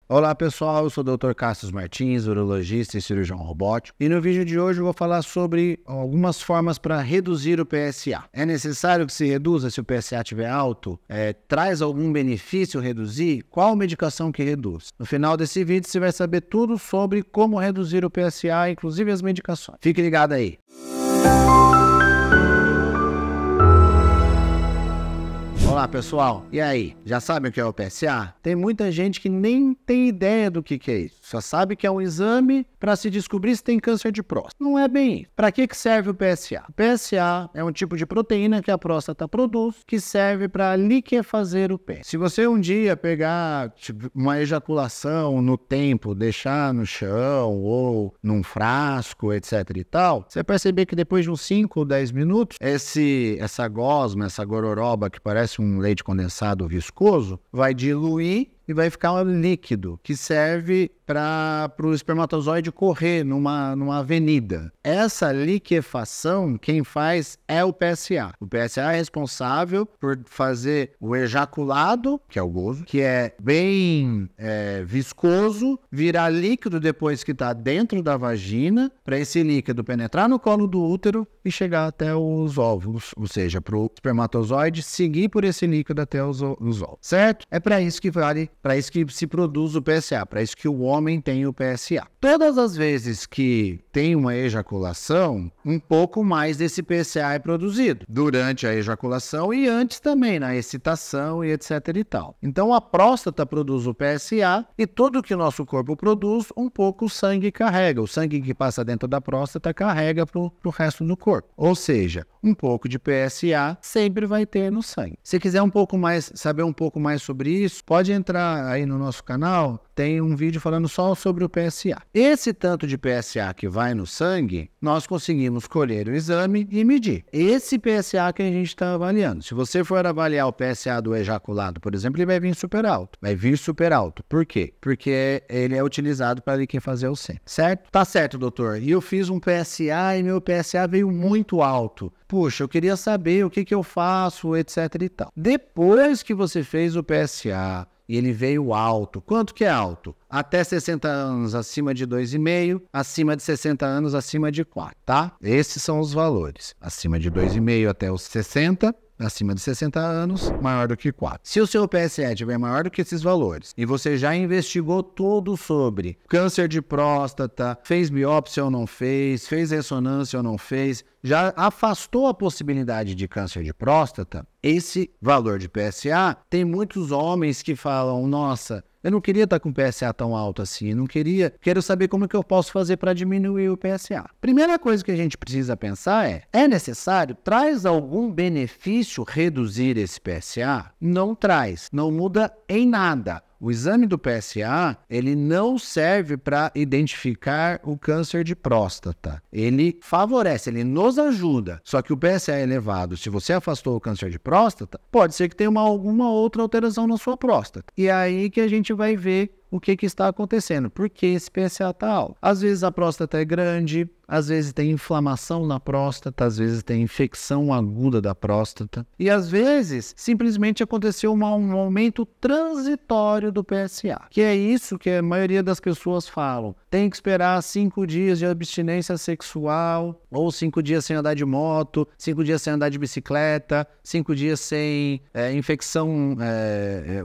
Olá pessoal, eu sou o Dr. Cássio Martins, urologista e cirurgião robótico, e no vídeo de hoje eu vou falar sobre algumas formas para reduzir o PSA. É necessário que se reduza se o PSA estiver alto? Traz algum benefício reduzir? Qual medicação que reduz? No final desse vídeo você vai saber tudo sobre como reduzir o PSA, inclusive as medicações. Fique ligado aí! Olá pessoal, e aí? Já sabem o que é o PSA? Tem muita gente que nem tem ideia do que é isso. Só sabe que é um exame para se descobrir se tem câncer de próstata. Não é bem isso. Para que serve o PSA? O PSA é um tipo de proteína que a próstata produz que serve para liquefazer o pênis. Se você um dia pegar uma ejaculação no tempo, deixar no chão ou num frasco, etc e tal, você vai perceber que depois de uns 5 ou 10 minutos, essa gosma, essa gororoba que parece um leite condensado viscoso, vai diluir e vai ficar um líquido que serve para o espermatozoide correr numa avenida. Essa liquefação, quem faz é o PSA. O PSA é responsável por fazer o ejaculado, que é o gozo, que é bem viscoso, virar líquido depois que está dentro da vagina, para esse líquido penetrar no colo do útero e chegar até os óvulos, ou seja, para o espermatozoide seguir por esse líquido até os óvulos, certo? É para isso que vale, para isso que se produz o PSA, para isso que o homem tem o PSA. Todas as vezes que tem uma ejaculação, um pouco mais desse PSA é produzido, durante a ejaculação e antes também, na excitação e etc e tal. Então a próstata produz o PSA e tudo que o nosso corpo produz, um pouco o sangue carrega. O sangue que passa dentro da próstata carrega para o resto do corpo. Ou seja, um pouco de PSA sempre vai ter no sangue. Se quiser saber um pouco mais sobre isso, pode entrar aí no nosso canal, tem um vídeo falando só sobre o PSA. Esse tanto de PSA que vai no sangue, nós conseguimos colher o exame e medir. Esse PSA que a gente está avaliando. Se você for avaliar o PSA do ejaculado, por exemplo, ele vai vir super alto. Vai vir super alto. Por quê? Porque ele é utilizado para liquefazer o sêmen, certo? Tá certo, doutor. E eu fiz um PSA e meu PSA veio muito alto. Puxa, eu queria saber o que eu faço, etc e tal. Depois que você fez o PSA e ele veio alto, quanto que é alto? Até 60 anos acima de 2,5, acima de 60 anos acima de 4, tá? Esses são os valores. Acima de 2,5 até os 60, acima de 60 anos, maior do que 4. Se o seu PSA estiver maior do que esses valores e você já investigou tudo sobre câncer de próstata, fez biópsia ou não fez ressonância ou não fez, já afastou a possibilidade de câncer de próstata, esse valor de PSA, tem muitos homens que falam, nossa, eu não queria estar com PSA tão alto assim, quero saber como que eu posso fazer para diminuir o PSA. Primeira coisa que a gente precisa pensar é necessário? Traz algum benefício reduzir esse PSA? Não traz, não muda em nada. O exame do PSA, ele não serve para identificar o câncer de próstata. Ele favorece, ele nos ajuda. Só que o PSA é elevado, se você afastou o câncer de próstata, pode ser que tenha alguma outra alteração na sua próstata. E é aí que a gente vai ver o que está acontecendo, por que esse PSA está alto. Às vezes a próstata é grande, às vezes tem inflamação na próstata, às vezes tem infecção aguda da próstata e às vezes simplesmente aconteceu um aumento transitório do PSA, que é isso que a maioria das pessoas falam. Tem que esperar 5 dias de abstinência sexual, ou 5 dias sem andar de moto, 5 dias sem andar de bicicleta, 5 dias sem infecção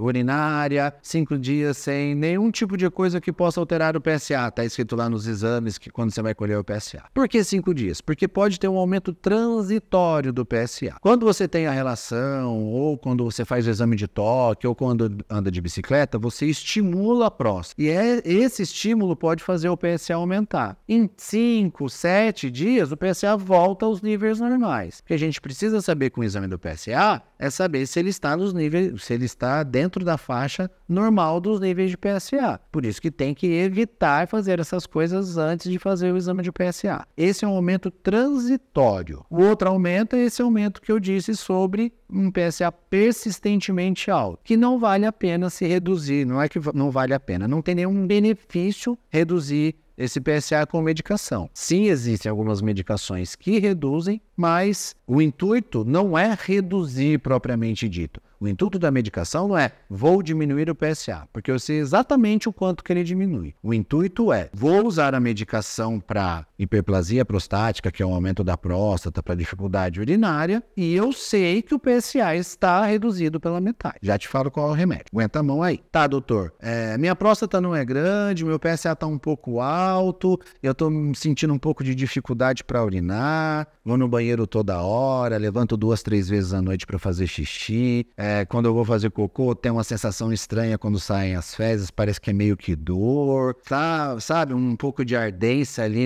urinária, 5 dias sem nenhum tipo de coisa que possa alterar o PSA. Está escrito lá nos exames que quando você vai colher o PSA. Por que 5 dias? Porque pode ter um aumento transitório do PSA. Quando você tem a relação, ou quando você faz o exame de toque, ou quando anda de bicicleta, você estimula a próstata. E esse estímulo pode fazer o PSA aumentar. Em 5, 7 dias, o PSA volta aos níveis normais. O que a gente precisa saber com o exame do PSA é saber se ele está nos níveis, se ele está dentro da faixa normal dos níveis de PSA. Por isso que tem que evitar fazer essas coisas antes de fazer o exame de PSA. Esse é um aumento transitório. O outro aumento é esse aumento que eu disse sobre um PSA persistentemente alto, que não vale a pena se reduzir. Não é que não vale a pena, não tem nenhum benefício reduzir esse PSA com medicação. Sim, existem algumas medicações que reduzem, mas o intuito não é reduzir propriamente dito. O intuito da medicação não é vou diminuir o PSA, porque eu sei exatamente o quanto que ele diminui. O intuito é vou usar a medicação para hiperplasia prostática, que é um aumento da próstata, para dificuldade urinária, e eu sei que o PSA está reduzido pela metade. Já te falo qual é o remédio. Aguenta a mão aí. Tá, doutor, minha próstata não é grande, meu PSA está um pouco alto, eu estou me sentindo um pouco de dificuldade para urinar, vou no banheiro toda hora, levanto 2, 3 vezes à noite para fazer xixi, quando eu vou fazer cocô, tem uma sensação estranha quando saem as fezes, parece que é meio que dor, sabe, um pouco de ardência ali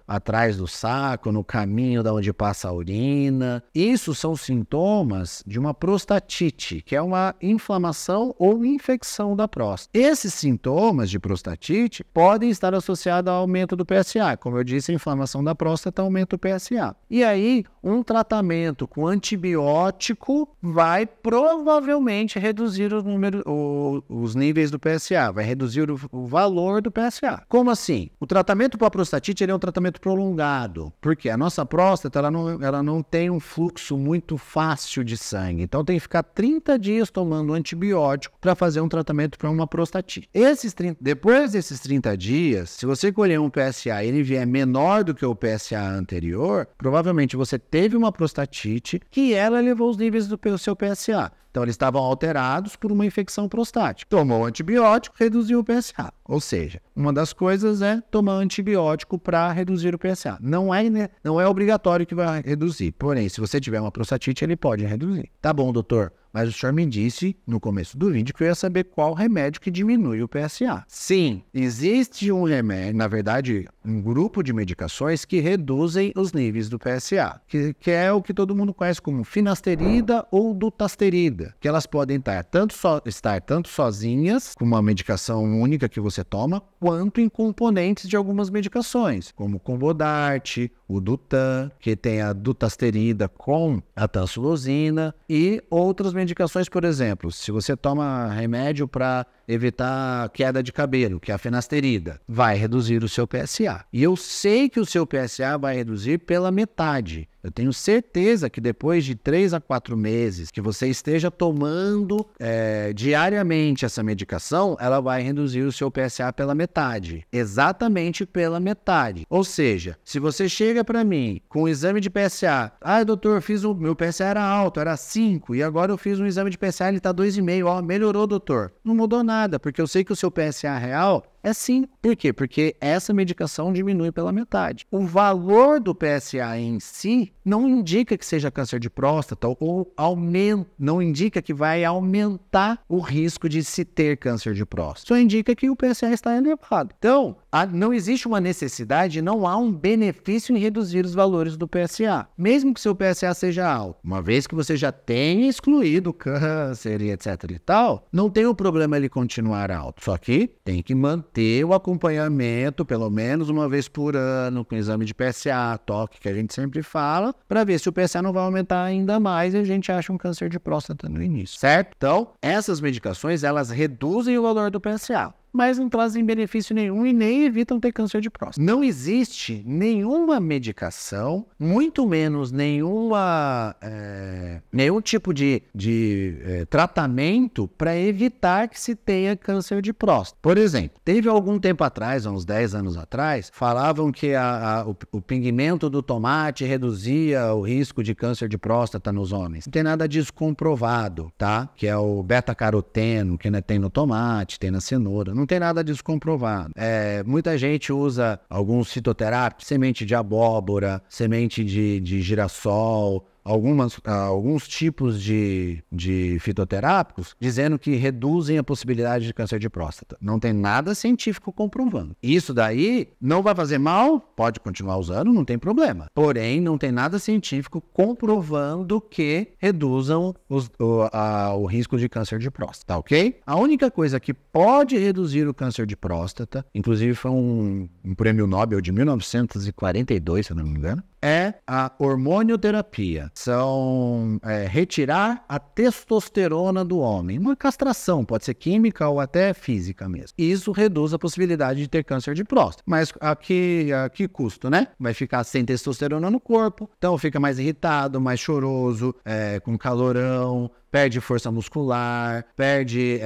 atrás do saco, no caminho da onde passa a urina. Isso são sintomas de uma prostatite, que é uma inflamação ou infecção da próstata. Esses sintomas de prostatite podem estar associados ao aumento do PSA. Como eu disse, a inflamação da próstata aumenta o PSA. E aí, um tratamento com antibiótico vai provavelmente reduzir os níveis do PSA, vai reduzir o valor do PSA. Como assim? O tratamento para a prostatite ele é um tratamento prolongado, porque a nossa próstata ela não tem um fluxo muito fácil de sangue, então tem que ficar 30 dias tomando antibiótico para fazer um tratamento para uma prostatite. Depois desses 30 dias, se você colher um PSA e ele vier menor do que o PSA anterior, provavelmente você teve uma prostatite que ela elevou os níveis do seu PSA. Então, eles estavam alterados por uma infecção prostática. Tomou antibiótico, reduziu o PSA. Ou seja, uma das coisas é tomar antibiótico para reduzir o PSA. Não é obrigatório que vai reduzir. Porém, se você tiver uma prostatite, ele pode reduzir. Tá bom, doutor. Mas o senhor me disse no começo do vídeo que eu ia saber qual remédio que diminui o PSA. Sim, existe um remédio, na verdade, um grupo de medicações que reduzem os níveis do PSA, que é o que todo mundo conhece como finasterida ou dutasterida, que elas podem estar tanto sozinhas, com uma medicação única que você toma, quanto em componentes de algumas medicações, como o Combodart, o Dutan, que tem a dutasterida com a tansulosina, e outras medicações, por exemplo, se você toma remédio para evitar queda de cabelo, que é a finasterida, vai reduzir o seu PSA. E eu sei que o seu PSA vai reduzir pela metade. Eu tenho certeza que depois de 3 a 4 meses que você esteja tomando diariamente essa medicação, ela vai reduzir o seu PSA pela metade. Exatamente pela metade. Ou seja, se você chega para mim com um exame de PSA, doutor, meu PSA era alto, era 5, e agora eu fiz um exame de PSA, ele está 2,5, melhorou, doutor. Não mudou nada, porque eu sei que o seu PSA real é 5. Por quê? Porque essa medicação diminui pela metade. O valor do PSA em si não indica que seja câncer de próstata ou não indica que vai aumentar o risco de se ter câncer de próstata. Só indica que o PSA está elevado. Então, não existe uma necessidade, não há um benefício em reduzir os valores do PSA, mesmo que seu PSA seja alto. Uma vez que você já tenha excluído o câncer e etc e tal, não tem o problema ele continuar alto. Só que tem que manter o acompanhamento, pelo menos uma vez por ano, com exame de PSA, toque, que a gente sempre fala, para ver se o PSA não vai aumentar ainda mais e a gente acha um câncer de próstata no início, certo? Então, essas medicações, elas reduzem o valor do PSA, mas não trazem benefício nenhum e nem evitam ter câncer de próstata. Não existe nenhuma medicação, muito menos nenhum tipo de tratamento para evitar que se tenha câncer de próstata. Por exemplo, teve algum tempo atrás, há uns 10 anos atrás, falavam que o pigmento do tomate reduzia o risco de câncer de próstata nos homens. Não tem nada disso comprovado, tá? Que é o beta-caroteno, que tem no tomate, tem na cenoura. Não tem nada disso comprovado. Muita gente usa alguns fitoterápicos, semente de abóbora, semente de girassol, alguns tipos de fitoterápicos, dizendo que reduzem a possibilidade de câncer de próstata. Não tem nada científico comprovando. Isso daí não vai fazer mal? Pode continuar usando, não tem problema. Porém, não tem nada científico comprovando que reduzam o risco de câncer de próstata, ok? A única coisa que pode reduzir o câncer de próstata, inclusive foi um prêmio Nobel de 1942, se eu não me engano, é a hormonioterapia. São retirar a testosterona do homem. Uma castração, pode ser química ou até física mesmo. Isso reduz a possibilidade de ter câncer de próstata. Mas a que custo, né? Vai ficar sem testosterona no corpo, então fica mais irritado, mais choroso, com calorão, perde força muscular, perde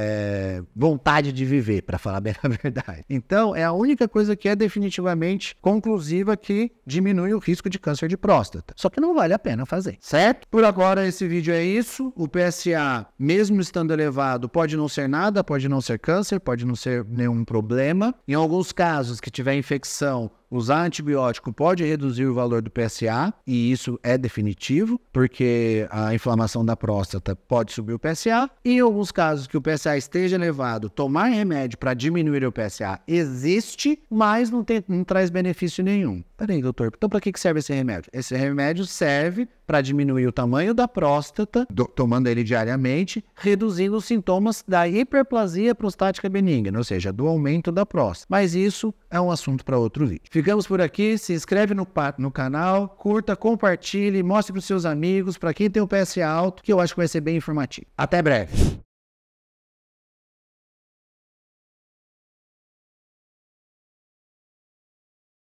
vontade de viver, para falar bem a verdade. Então, é a única coisa que é definitivamente conclusiva que diminui o risco de câncer de próstata. Só que não vale a pena fazer, certo? Por agora, esse vídeo é isso. O PSA, mesmo estando elevado, pode não ser nada, pode não ser câncer, pode não ser nenhum problema. Em alguns casos que tiver infecção, usar antibiótico pode reduzir o valor do PSA, e isso é definitivo, porque a inflamação da próstata pode subir o PSA. E em alguns casos que o PSA esteja elevado, tomar remédio para diminuir o PSA existe, mas não traz benefício nenhum. Peraí, doutor, então para que serve esse remédio? Esse remédio serve para diminuir o tamanho da próstata, tomando ele diariamente, reduzindo os sintomas da hiperplasia prostática benigna, ou seja, do aumento da próstata. Mas isso é um assunto para outro vídeo. Ficamos por aqui, se inscreve no canal, curta, compartilhe, mostre para os seus amigos, para quem tem o PSA alto, que eu acho que vai ser bem informativo. Até breve!